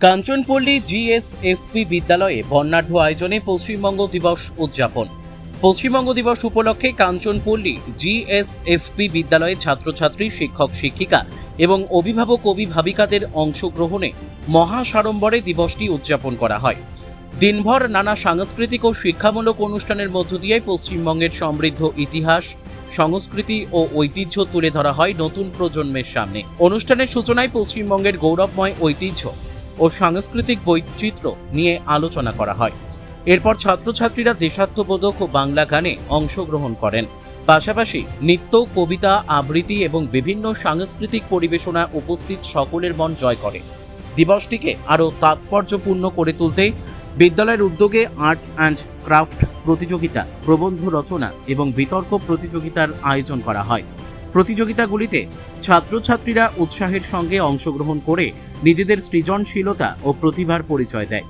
Kanchanpalli GSFP বিদ্যালয়ে বর্ণাঢ্য আয়োজনে পশ্চিমবঙ্গ দিবস উদযাপন। পশ্চিমবঙ্গ দিবস উপলক্ষে কাঞ্চনপল্লী জিএসএফপি বিদ্যালয়ে ছাত্রছাত্রী, শিক্ষক শিক্ষিকা এবং অভিভাবক অভিভাবিকাদের অংশগ্রহণে মহাসাড়ম্বরে দিবসটি উদযাপন করা হয়। দিনভর নানা সাংস্কৃতিক ও শিক্ষামূলক অনুষ্ঠানের মধ্য দিয়ে পশ্চিমবঙ্গের সমৃদ্ধ ইতিহাস, সংস্কৃতি ও ঐতিহ্য তুলে ধরা হয় নতুন প্রজন্মের সামনে। অনুষ্ঠানের সূচনায় পশ্চিমবঙ্গের গৌরবময় ঐতিহ্য ও সাংস্কৃতিক বৈচিত্র্য নিয়ে আলোচনা করা হয়। এরপর ছাত্রছাত্রীরা দেশাত্মবোধক ও বাংলা গানে অংশগ্রহণ করেন। পাশাপাশি নৃত্য, কবিতা, আবৃত্তি এবং বিভিন্ন সাংস্কৃতিক পরিবেশনা উপস্থিত সকলের মন জয় করে। দিবসটিকে আরও তাৎপর্যপূর্ণ করে তুলতে বিদ্যালয়ের উদ্যোগে আর্ট অ্যান্ড ক্রাফট প্রতিযোগিতা, প্রবন্ধ রচনা এবং বিতর্ক প্রতিযোগিতার আয়োজন করা হয়। প্রতিযোগিতাগুলিতে ছাত্রছাত্রীরা উৎসাহের সঙ্গে অংশগ্রহণ করে নিজেদের সৃজনশীলতা ও প্রতিভার পরিচয় দেয়।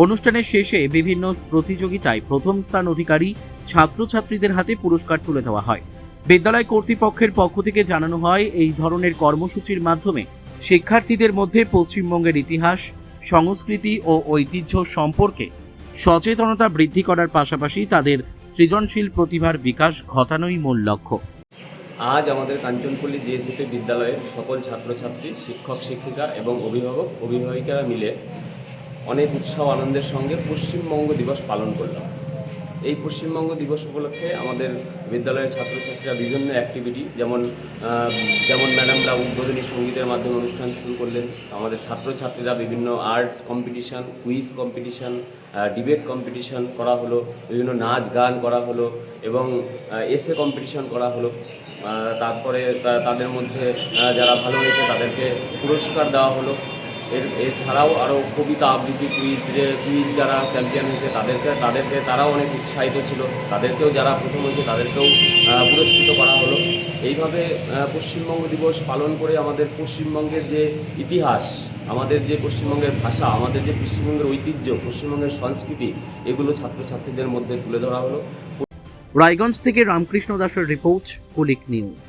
অনুষ্ঠানের শেষে বিভিন্ন প্রতিযোগিতায় প্রথম স্থান অধিকারী ছাত্রছাত্রীদের হাতে পুরস্কার তুলে দেওয়া হয়। বিদ্যালয় কর্তৃপক্ষের পক্ষ থেকে জানানো হয়, এই ধরনের কর্মসূচির মাধ্যমে শিক্ষার্থীদের মধ্যে পশ্চিমবঙ্গের ইতিহাস, সংস্কৃতি ও ঐতিহ্য সম্পর্কে সচেতনতা বৃদ্ধি করার পাশাপাশি তাদের সৃজনশীল প্রতিভার বিকাশ ঘটানোই মূল লক্ষ্য। আজ আমাদের কাঞ্চনপল্লী জিএসএফপি বিদ্যালয়ের সকল ছাত্রছাত্রী, শিক্ষক শিক্ষিকা এবং অভিভাবক অভিভাবিকারা মিলে অনেক উৎসাহ আনন্দের সঙ্গে পশ্চিমবঙ্গ দিবস পালন করলাম। এই পশ্চিমবঙ্গ দিবস উপলক্ষে আমাদের বিদ্যালয়ের ছাত্রছাত্রীরা বিভিন্ন অ্যাক্টিভিটি যেমন ম্যাডামরা উদ্বোধনী সঙ্গীতের মাধ্যমে অনুষ্ঠান শুরু করলেন। আমাদের ছাত্রছাত্রীরা বিভিন্ন art competition, quiz competition, debate competition করা হলো, বিভিন্ন নাচ গান করা হলো এবং এসে কম্পিটিশান করা হলো। তারপরে তাদের মধ্যে যারা ভালো হয়েছে তাদেরকে পুরস্কার দেওয়া হলো। এছাড়াও আরও কবিতা, আবৃত্তি, কুইজ যারা চ্যাম্পিয়ন হয়েছে তারাও অনেক উৎসাহিত ছিল। তাদেরকেও যারা প্রথম হয়েছে তাদেরকেও পুরস্কৃত করা হলো। এইভাবে পশ্চিমবঙ্গ দিবস পালন করে আমাদের পশ্চিমবঙ্গের যে ইতিহাস, আমাদের যে পশ্চিমবঙ্গের ভাষা, আমাদের যে পশ্চিমবঙ্গের ঐতিহ্য, পশ্চিমবঙ্গের সংস্কৃতি, এগুলো ছাত্রছাত্রীদের মধ্যে তুলে ধরা হলো। রায়গঞ্জ থেকে রামকৃষ্ণ দাসের রিপোর্ট, কুলিক নিউজ।